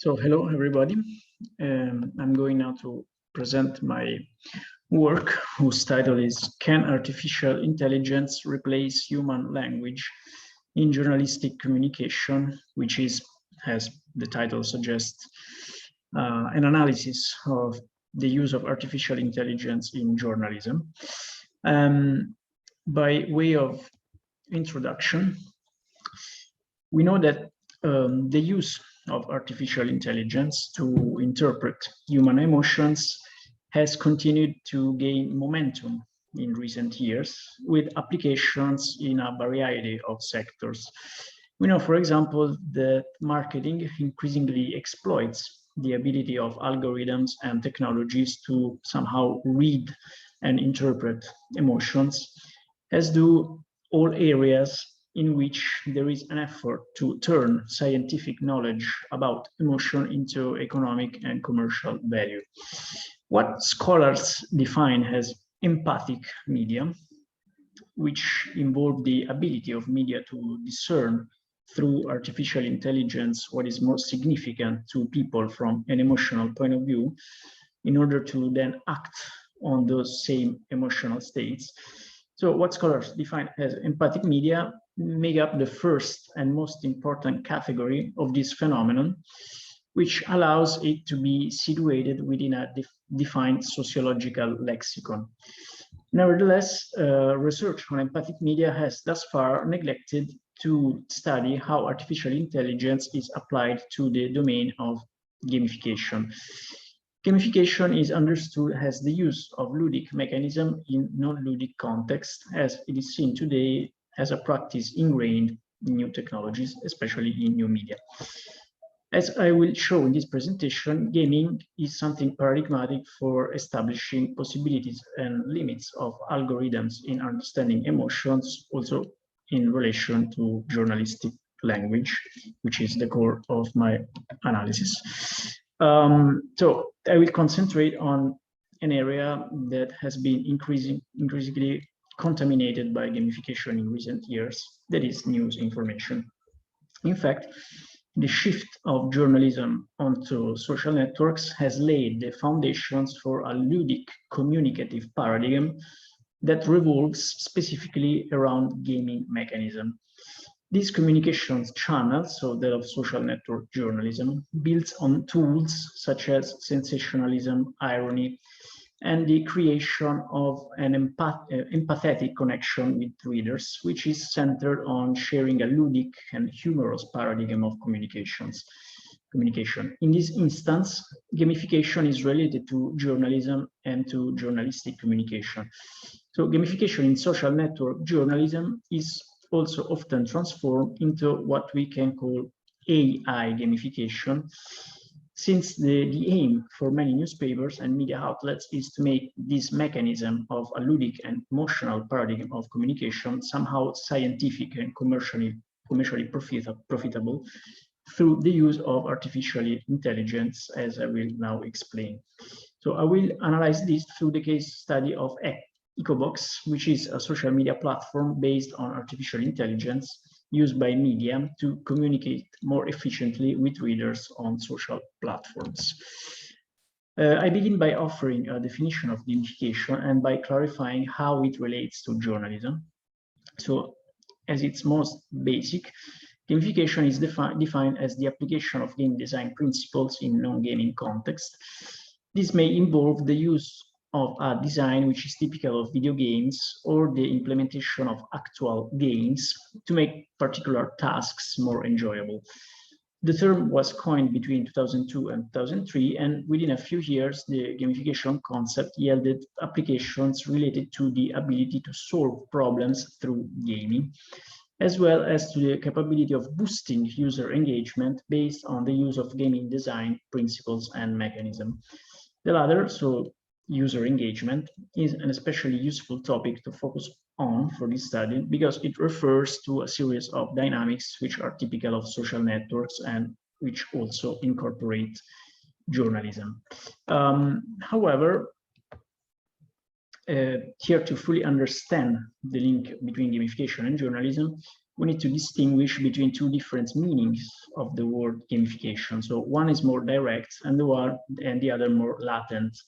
So hello, everybody. I'm going now to present my work, whose title is Can Artificial Intelligence Replace Human Language in Journalistic Communication, which is, as the title suggests, an analysis of the use of artificial intelligence in journalism. By way of introduction, we know that the use of artificial intelligence to interpret human emotions has continued to gain momentum in recent years with applications in a variety of sectors. We know, for example, that marketing increasingly exploits the ability of algorithms and technologies to somehow read and interpret emotions, as do all areas in which there is an effort to turn scientific knowledge about emotion into economic and commercial value. What scholars define as empathic media, which involve the ability of media to discern through artificial intelligence what is most significant to people from an emotional point of view, in order to then act on those same emotional states. So what scholars define as empathic media make up the first and most important category of this phenomenon, which allows it to be situated within a defined sociological lexicon. Nevertheless, research on empathic media has thus far neglected to study how artificial intelligence is applied to the domain of gamification. Gamification is understood as the use of ludic mechanism in non-ludic context, as it is seen today as a practice ingrained in new technologies, especially in new media. As I will show in this presentation, gaming is something paradigmatic for establishing possibilities and limits of algorithms in understanding emotions, also in relation to journalistic language, which is the core of my analysis. So I will concentrate on an area that has been increasingly contaminated by gamification in recent years, that is news information. In fact, the shift of journalism onto social networks has laid the foundations for a ludic communicative paradigm that revolves specifically around gaming mechanism. These communications channels, so that of social network journalism, builds on tools such as sensationalism, irony, and the creation of an empathetic connection with readers, which is centered on sharing a ludic and humorous paradigm of communication. In this instance, gamification is related to journalism and to journalistic communication. So gamification in social network journalism is also often transformed into what we can call AI gamification, since the aim for many newspapers and media outlets is to make this mechanism of a ludic and emotional paradigm of communication somehow scientific and commercially profitable through the use of artificial intelligence, as I will now explain. So I will analyze this through the case study of Ecobox, which is a social media platform based on artificial intelligence used by media to communicate more efficiently with readers on social platforms. I begin by offering a definition of gamification and by clarifying how it relates to journalism. So, as its most basic, gamification is defined as the application of game design principles in non-gaming context. This may involve the use of a design which is typical of video games or the implementation of actual games to make particular tasks more enjoyable. The term was coined between 2002 and 2003, and within a few years, the gamification concept yielded applications related to the ability to solve problems through gaming, as well as to the capability of boosting user engagement based on the use of gaming design principles and mechanism. The latter, so user engagement, is an especially useful topic to focus on for this study because it refers to a series of dynamics which are typical of social networks and which also incorporate journalism. However, here to fully understand the link between gamification and journalism, we need to distinguish between two different meanings of the word gamification. So one is more direct and the other more latent.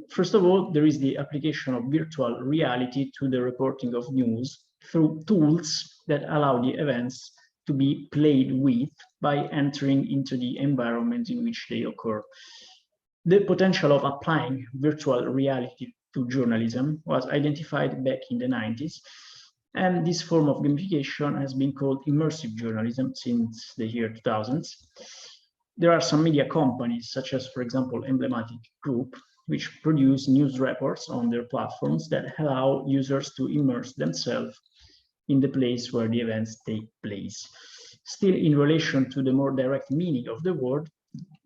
First of all, there is the application of virtual reality to the reporting of news through tools that allow the events to be played with by entering into the environment in which they occur. The potential of applying virtual reality to journalism was identified back in the 90s, and this form of gamification has been called immersive journalism since the year 2000s. There are some media companies, such as, for example, Emblematic Group, which produce news reports on their platforms that allow users to immerse themselves in the place where the events take place. Still, in relation to the more direct meaning of the word,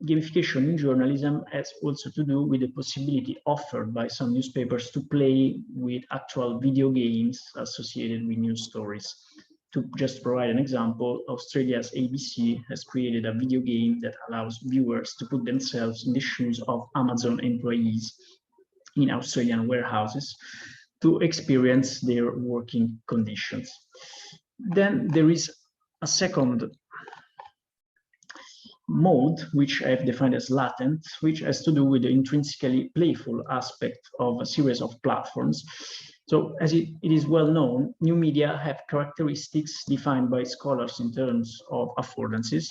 gamification in journalism has also to do with the possibility offered by some newspapers to play with actual video games associated with news stories. To just provide an example, Australia's ABC has created a video game that allows viewers to put themselves in the shoes of Amazon employees in Australian warehouses to experience their working conditions. Then there is a second mode, which I have defined as latent, which has to do with the intrinsically playful aspect of a series of platforms. So as it is well known, new media have characteristics defined by scholars in terms of affordances.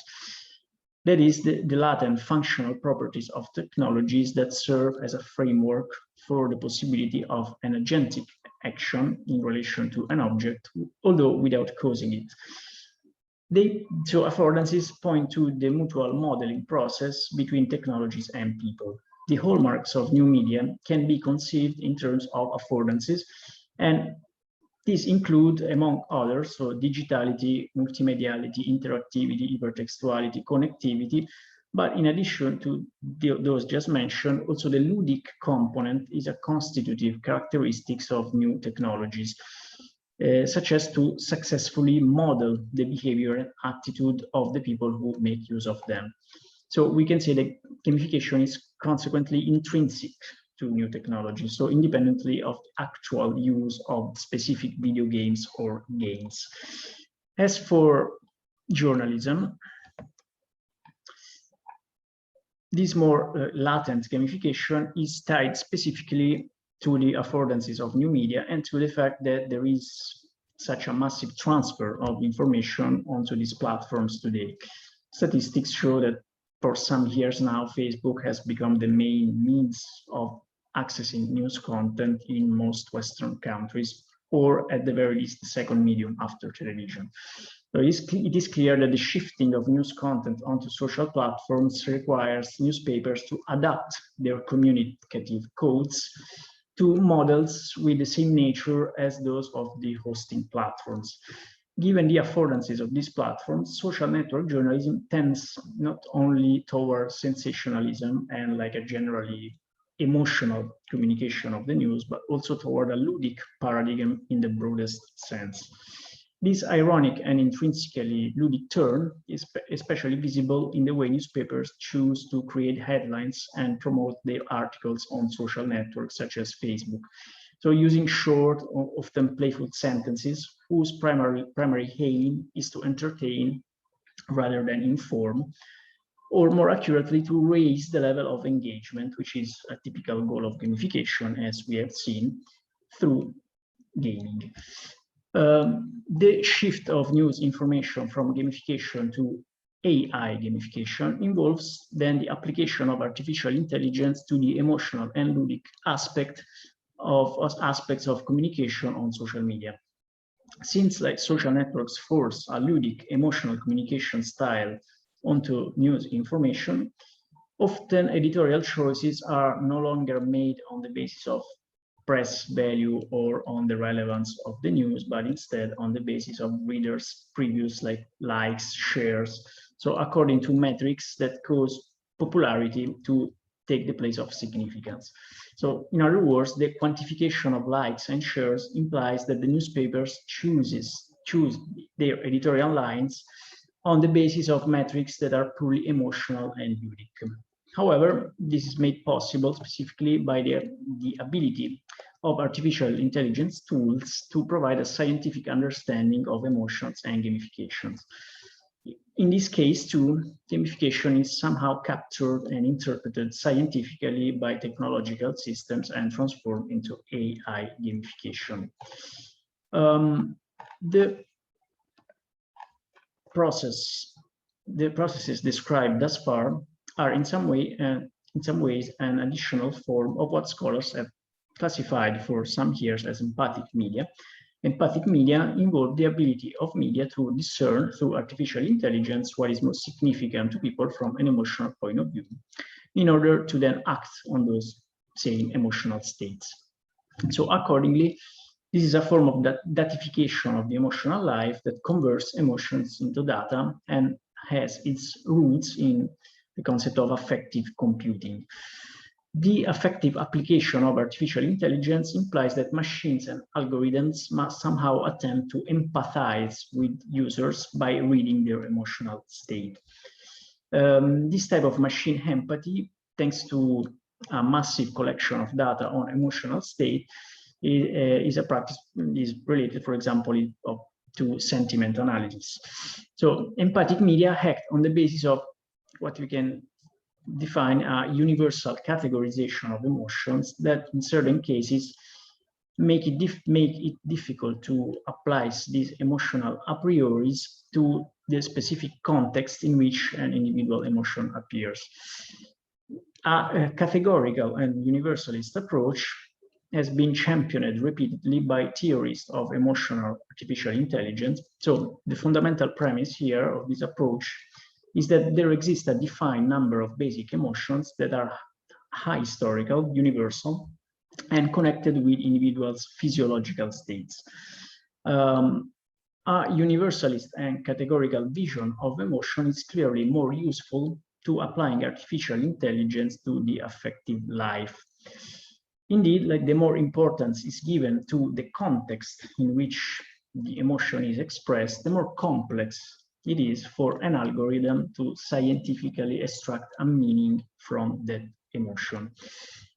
That is the latent functional properties of technologies that serve as a framework for the possibility of an agentic action in relation to an object, although without causing it. So affordances point to the mutual modeling process between technologies and people. The hallmarks of new media can be conceived in terms of affordances, and these include, among others, so digitality, multimediality, interactivity, hypertextuality, connectivity. But in addition to those just mentioned, also the ludic component is a constitutive characteristics of new technologies, such as to successfully model the behavior and attitude of the people who make use of them. So we can say that gamification is consequently intrinsic to new technologies, so independently of the actual use of specific video games or games. As for journalism, this more latent gamification is tied specifically to the affordances of new media and to the fact that there is such a massive transfer of information onto these platforms today. Statistics show that for some years now, Facebook has become the main means of accessing news content in most Western countries, or at the very least, the second medium after television. So it is clear that the shifting of news content onto social platforms requires newspapers to adapt their communicative codes to models with the same nature as those of the hosting platforms. Given the affordances of these platforms, social network journalism tends not only toward sensationalism and like a generally emotional communication of the news, but also toward a ludic paradigm in the broadest sense. This ironic and intrinsically ludic turn is especially visible in the way newspapers choose to create headlines and promote their articles on social networks such as Facebook. So using short, often playful sentences whose primary aim is to entertain rather than inform, or more accurately, to raise the level of engagement, which is a typical goal of gamification, as we have seen, through gaming. The shift of news information from gamification to AI gamification involves then the application of artificial intelligence to the emotional and ludic aspects of communication on social media. Since like social networks force a ludic emotional communication style onto news information, often editorial choices are no longer made on the basis of press value or on the relevance of the news, but instead on the basis of readers' previous likes, shares. So according to metrics that cause popularity to take the place of significance. So in other words, the quantification of likes and shares implies that the newspapers choose their editorial lines on the basis of metrics that are purely emotional and ludic. However, this is made possible specifically by the ability of artificial intelligence tools to provide a scientific understanding of emotions and gamifications. In this case, too, gamification is somehow captured and interpreted scientifically by technological systems and transformed into AI gamification. The processes described thus far are in some ways an additional form of what scholars have classified for some years as empathic media. Empathic media involve the ability of media to discern through artificial intelligence what is most significant to people from an emotional point of view, in order to then act on those same emotional states. So accordingly, this is a form of datification of the emotional life that converts emotions into data and has its roots in the concept of affective computing. The affective application of artificial intelligence implies that machines and algorithms must somehow attempt to empathize with users by reading their emotional state. This type of machine empathy, thanks to a massive collection of data on emotional state, is a practice is related, for example, to sentiment analysis. So empathic media act on the basis of what we can define a universal categorization of emotions that in certain cases make it difficult to apply these emotional a prioris to the specific context in which an individual emotion appears. A categorical and universalist approach has been championed repeatedly by theorists of emotional artificial intelligence. So the fundamental premise here of this approach is that there exists a defined number of basic emotions that are historical, universal, and connected with individuals' physiological states. A universalist and categorical vision of emotion is clearly more useful to applying artificial intelligence to the affective life. Indeed, like the more importance is given to the context in which the emotion is expressed, the more complex it is for an algorithm to scientifically extract a meaning from that emotion.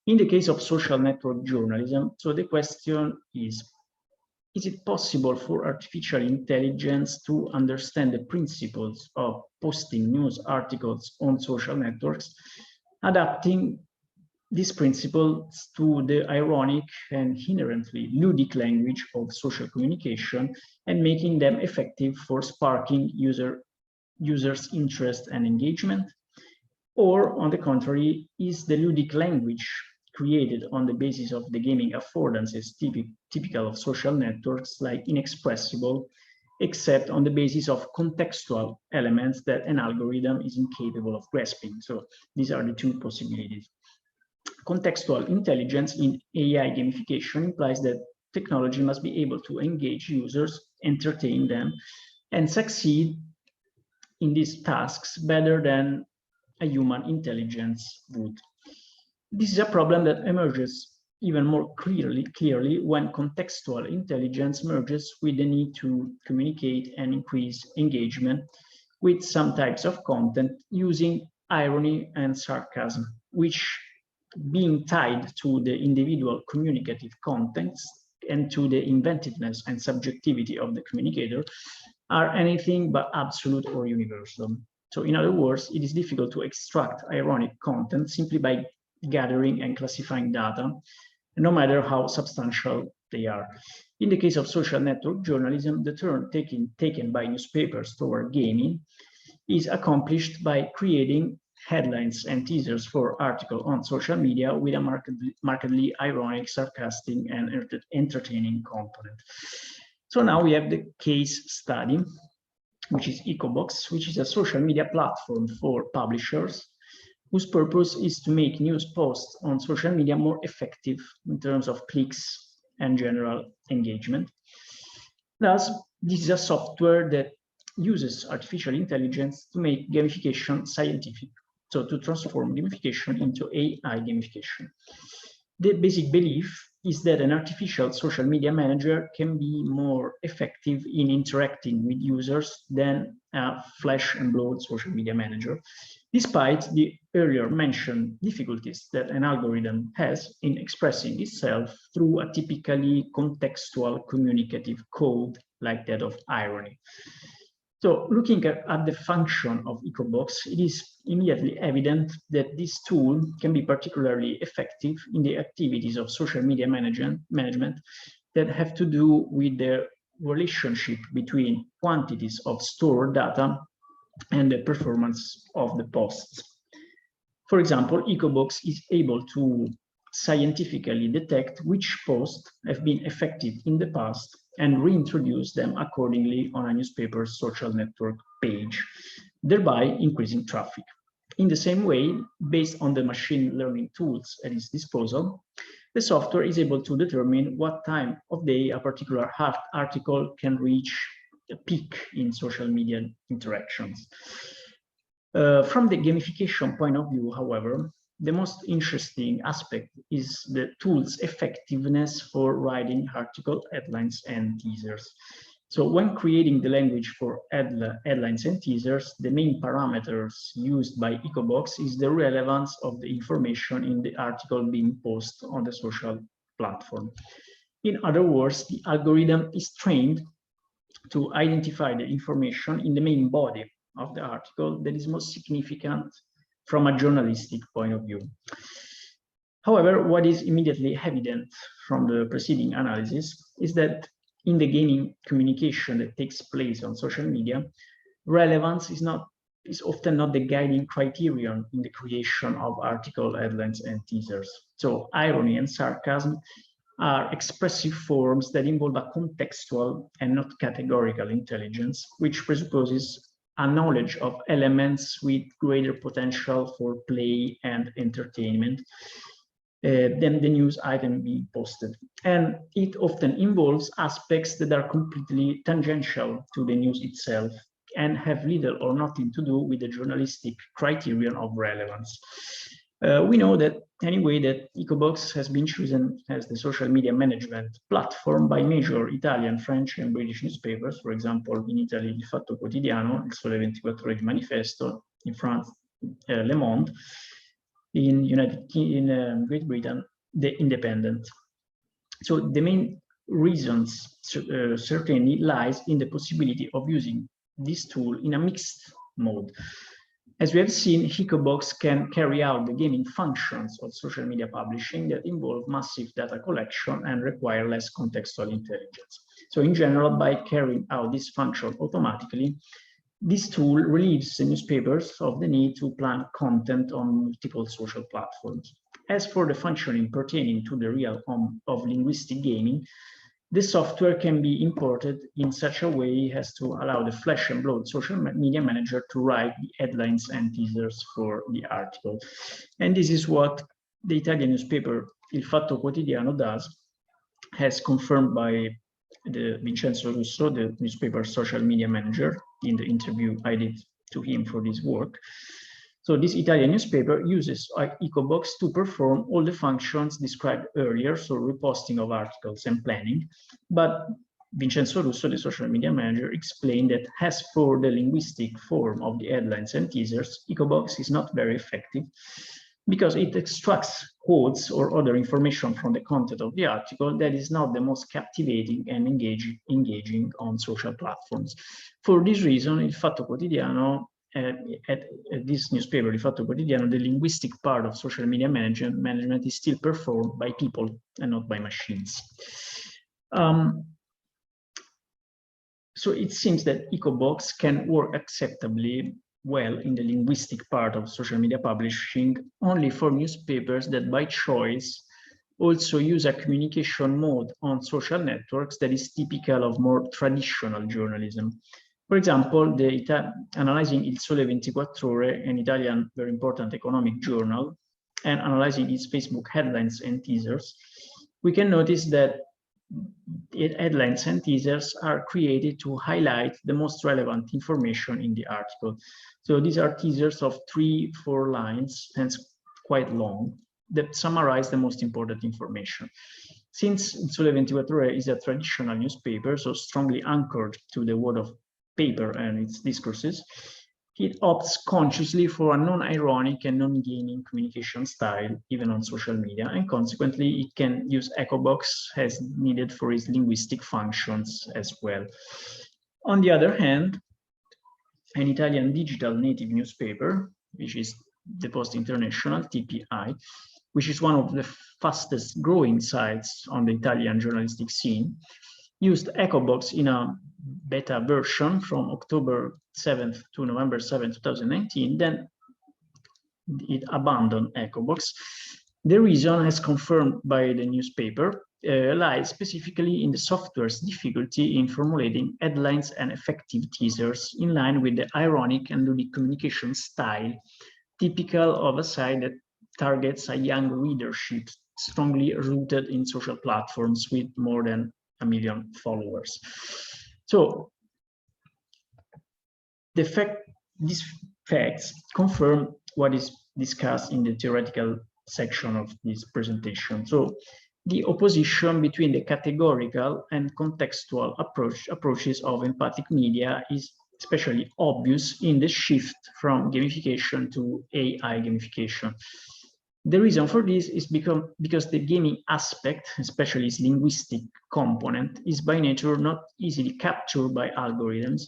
In the case of social network journalism, so the question is it possible for artificial intelligence to understand the principles of posting news articles on social networks, adapting these principles to the ironic and inherently ludic language of social communication and making them effective for sparking users' interest and engagement? Or, on the contrary, is the ludic language created on the basis of the gaming affordances typical of social networks like inexpressible, except on the basis of contextual elements that an algorithm is incapable of grasping? So these are the two possibilities. Contextual intelligence in AI gamification implies that technology must be able to engage users, entertain them, and succeed in these tasks better than a human intelligence would. This is a problem that emerges even more clearly when contextual intelligence merges with the need to communicate and increase engagement with some types of content using irony and sarcasm, which, being tied to the individual communicative context and to the inventiveness and subjectivity of the communicator, are anything but absolute or universal. So in other words, it is difficult to extract ironic content simply by gathering and classifying data, no matter how substantial they are. In the case of social network journalism, the turn taken by newspapers toward gaming is accomplished by creating headlines and teasers for articles on social media with a markedly ironic, sarcastic, and entertaining component. So now we have the case study, which is EcoBox, which is a social media platform for publishers whose purpose is to make news posts on social media more effective in terms of clicks and general engagement. Thus, this is a software that uses artificial intelligence to make gamification scientific, so to transform gamification into AI gamification. The basic belief is that an artificial social media manager can be more effective in interacting with users than a flesh and blood social media manager, despite the earlier mentioned difficulties that an algorithm has in expressing itself through a typically contextual communicative code like that of irony. So looking at the function of EcoBox, it is immediately evident that this tool can be particularly effective in the activities of social media management that have to do with the relationship between quantities of stored data and the performance of the posts. For example, EcoBox is able to scientifically detect which posts have been effective in the past and reintroduce them accordingly on a newspaper's social network page, thereby increasing traffic. In the same way, based on the machine learning tools at its disposal, the software is able to determine what time of day a particular article can reach a peak in social media interactions. From the gamification point of view, however, the most interesting aspect is the tool's effectiveness for writing article headlines and teasers. So when creating the language for headlines and teasers, the main parameters used by EcoBox is the relevance of the information in the article being posted on the social platform. In other words, the algorithm is trained to identify the information in the main body of the article that is most significant from a journalistic point of view. However, what is immediately evident from the preceding analysis is that in the gaming communication that takes place on social media, relevance is often not the guiding criterion in the creation of article headlines and teasers. So irony and sarcasm are expressive forms that involve a contextual and not categorical intelligence, which presupposes a knowledge of elements with greater potential for play and entertainment than the news item being posted. And it often involves aspects that are completely tangential to the news itself and have little or nothing to do with the journalistic criterion of relevance. We know that anyway that EcoBox has been chosen as the social media management platform by major Italian, French, and British newspapers. For example, in Italy, Il Fatto Quotidiano, Il Sole 24 Ore Manifesto, in France, Le Monde, in Great Britain, The Independent. So the main reasons certainly lies in the possibility of using this tool in a mixed mode. As we have seen, EcoBox can carry out the gaming functions of social media publishing that involve massive data collection and require less contextual intelligence. So in general, by carrying out this function automatically, this tool relieves the newspapers of the need to plan content on multiple social platforms. As for the functioning pertaining to the realm of linguistic gaming, the software can be imported in such a way as to allow the flesh and blood social media manager to write the headlines and teasers for the article. And this is what the Italian newspaper Il Fatto Quotidiano does, as confirmed by Vincenzo Russo, the newspaper social media manager, in the interview I did to him for this work. So this Italian newspaper uses EcoBox to perform all the functions described earlier, so reposting of articles and planning. But Vincenzo Russo, the social media manager, explained that as for the linguistic form of the headlines and teasers, EcoBox is not very effective because it extracts quotes or other information from the content of the article that is not the most captivating and engaging on social platforms. For this reason, Il Fatto Quotidiano, at this newspaper, Il Fatto Quotidiano, the linguistic part of social media management is still performed by people and not by machines. So it seems that EcoBox can work acceptably well in the linguistic part of social media publishing only for newspapers that by choice also use a communication mode on social networks that is typical of more traditional journalism. For example, analyzing Il Sole 24 Ore, an Italian very important economic journal, and analyzing its Facebook headlines and teasers, we can notice that headlines and teasers are created to highlight the most relevant information in the article. So these are teasers of 3-4 lines, hence quite long, that summarize the most important information. Since Il Sole 24 Ore is a traditional newspaper, so strongly anchored to the world of paper and its discourses, it opts consciously for a non-ironic and non-gaming communication style, even on social media, and consequently it can use echo box as needed for its linguistic functions as well. On the other hand, an Italian digital native newspaper, which is the Post International, TPI, which is one of the fastest growing sites on the Italian journalistic scene, used EchoBox in a beta version from October 7th to November 7th, 2019, then it abandoned EchoBox. The reason, as confirmed by the newspaper, lies specifically in the software's difficulty in formulating headlines and effective teasers in line with the ironic and ludic communication style typical of a site that targets a young readership strongly rooted in social platforms with more than 1 million followers. So these facts confirm what is discussed in the theoretical section of this presentation. So the opposition between the categorical and contextual approaches of empathic media is especially obvious in the shift from gamification to AI gamification. The reason for this is because the gaming aspect, especially its linguistic component, is by nature not easily captured by algorithms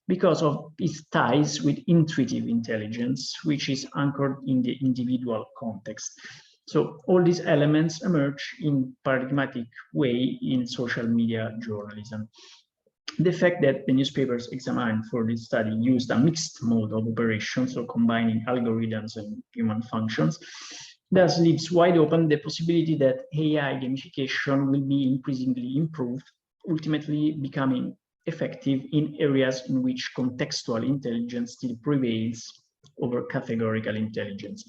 because of its ties with intuitive intelligence, which is anchored in the individual context. So all these elements emerge in paradigmatic way in social media journalism. The fact that the newspapers examined for this study used a mixed mode of operation, so combining algorithms and human functions, thus leaves wide open the possibility that AI gamification will be increasingly improved, ultimately becoming effective in areas in which contextual intelligence still prevails over categorical intelligence.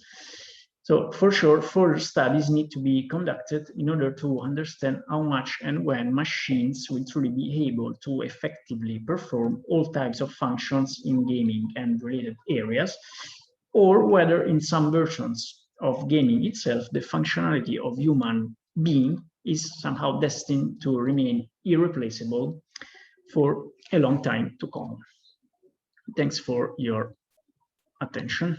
So for sure, further studies need to be conducted in order to understand how much and when machines will truly be able to effectively perform all types of functions in gaming and related areas, or whether in some versions of gaming itself, the functionality of human being is somehow destined to remain irreplaceable for a long time to come. Thanks for your attention.